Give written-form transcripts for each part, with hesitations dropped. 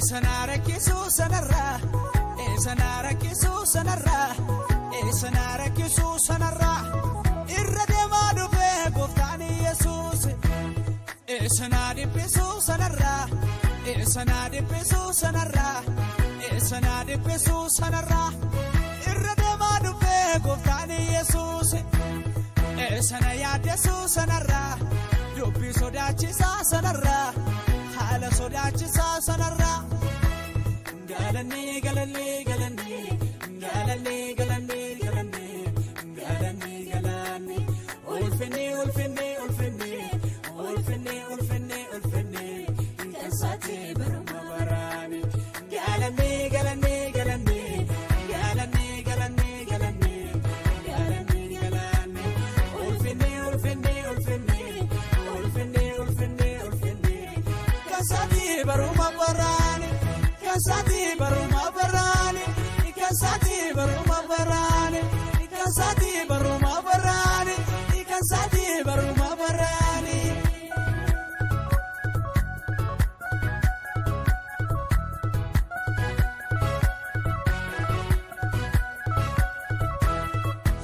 Esanara Yesus anarra, Esanara Yesus anarra, Esanara Yesus anarra, irradema dufe goftani Yesus, Esanade Yesus anarra, Esanade Yesus anarra, Esanade Yesus anarra, irradema dufe goftani Yesus, Esanaya Yesus anarra, dubbi sodachisa sanarra. Hala sodachisa sanarra galani galani galani galani galani galani galani galani ulfini ulfini ulfini ulfini ulfini ulfini inkasati baruma barani galani galani galani galani galani galani galani galani ulfini ulfini ulfini ulfini ulfini ulfini Kasati baruma barani, kasati baruma barani, kasati baruma barani, kasati baruma barani, kasati baruma barani.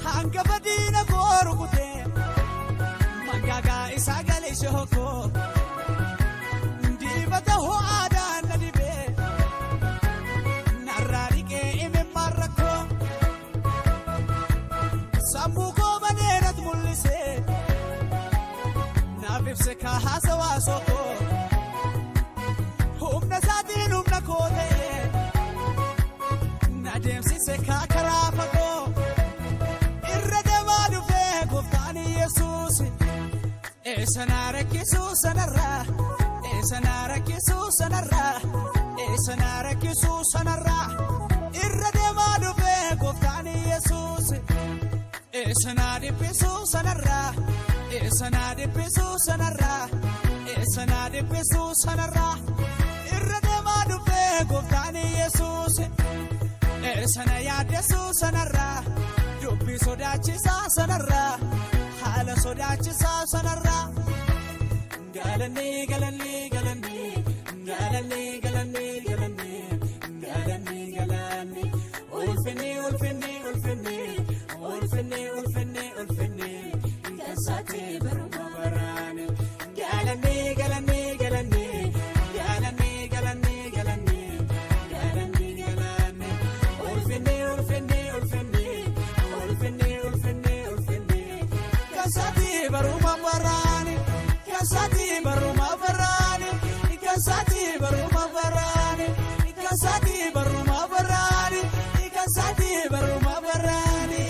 Hanga badina koru kute, mangaga isagale shoko. Ho ada nadibe nararike ime marako samuko banerat mulise nafifse ka hasawa soko humna sadin humna kote nademsi se ka karafako irradema dufe goftani Yesus esanara Yesus anarra Esanara Yesus anarra, Esanara Yesus anarra, irradema dufe goftani Yesus, Esanade Yesus anarra, Esanade Yesus anarra, Esanade Yesus anarra, irradema dufe goftani Yesus, Esanaya Yesus anarra, dubbi sodachisa sanarra, hala sodachisa sanarra. Galani, galani, galani, galani, galani, galani, galani, galani. Ulfini, ulfini, ulfini, ulfini, ulfini, ulfini. Inkasati baruma barani. Galani, galani, galani, galani, galani, galani, galani, galani. Ulfini, ulfini, ulfini, ulfini, ulfini, ulfini. Inkasati baruma barani. Kasati baruma barani, kasati baruma barani, kasati baruma barani, kasati baruma barani.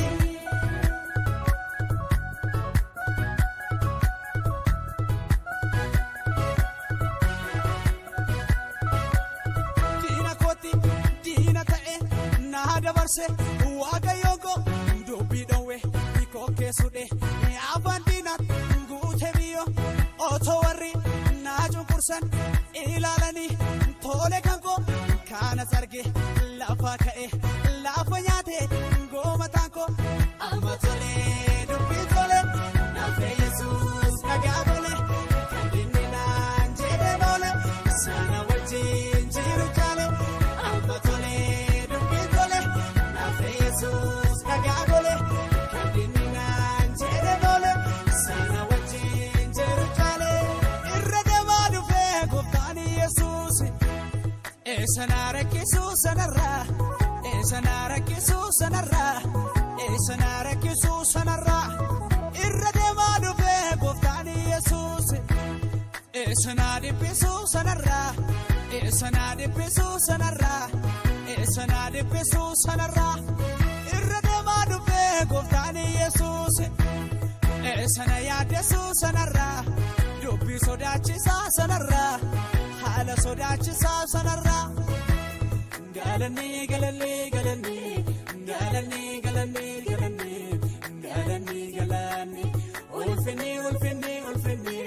Dina koti, dina tae, nada barse, waga yogo, dubi dowe, iko kesude, abandinat, gute bio. Otowarri naaju kursan ilaalani tole kanko kana sarge lafa ka'e lafa nyaate gooma taanko amma tole dubbi tole nafe Yesus nagaa bole kandinni naan jedhe bole sana wajjin jiru jaale amma tole dubbi tole nafe Yesus nagaa bole kandinni naan jedhe bole sana wajjin jiru jaale irradema dufe goftani Yesus esanara Yesus anarra esanara Yesus anarra esanara Yesus anarra irradema dufe goftani Yesus esanade Yesus anarra esanade Yesus anarra esanade Yesus anarra irradema dufe goftani Yesus esanaya Yesus anarra dubbi sodachisa sanarra hala sodachisa sanarra galani galani galani galani galani galani galani galani ulfini ulfini ulfini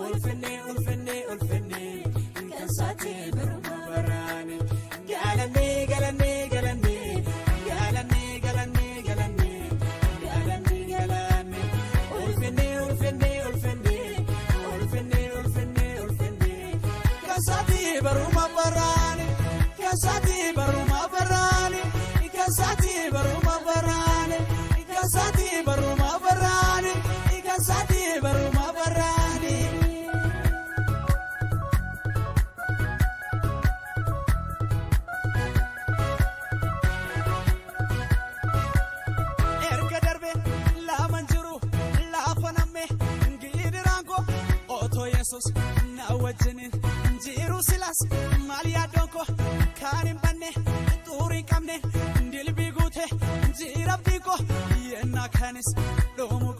ulfini ulfini ulfini inkasati baruma barani galani galani galani galani galani galani galani galani ulfini ulfini ulfini ulfini ulfini ulfini kasati baruma barani yesus na wajjinin jiru silas maliya donko kanin banne turi kamne dilbi gute jirabdiko yena kanis domo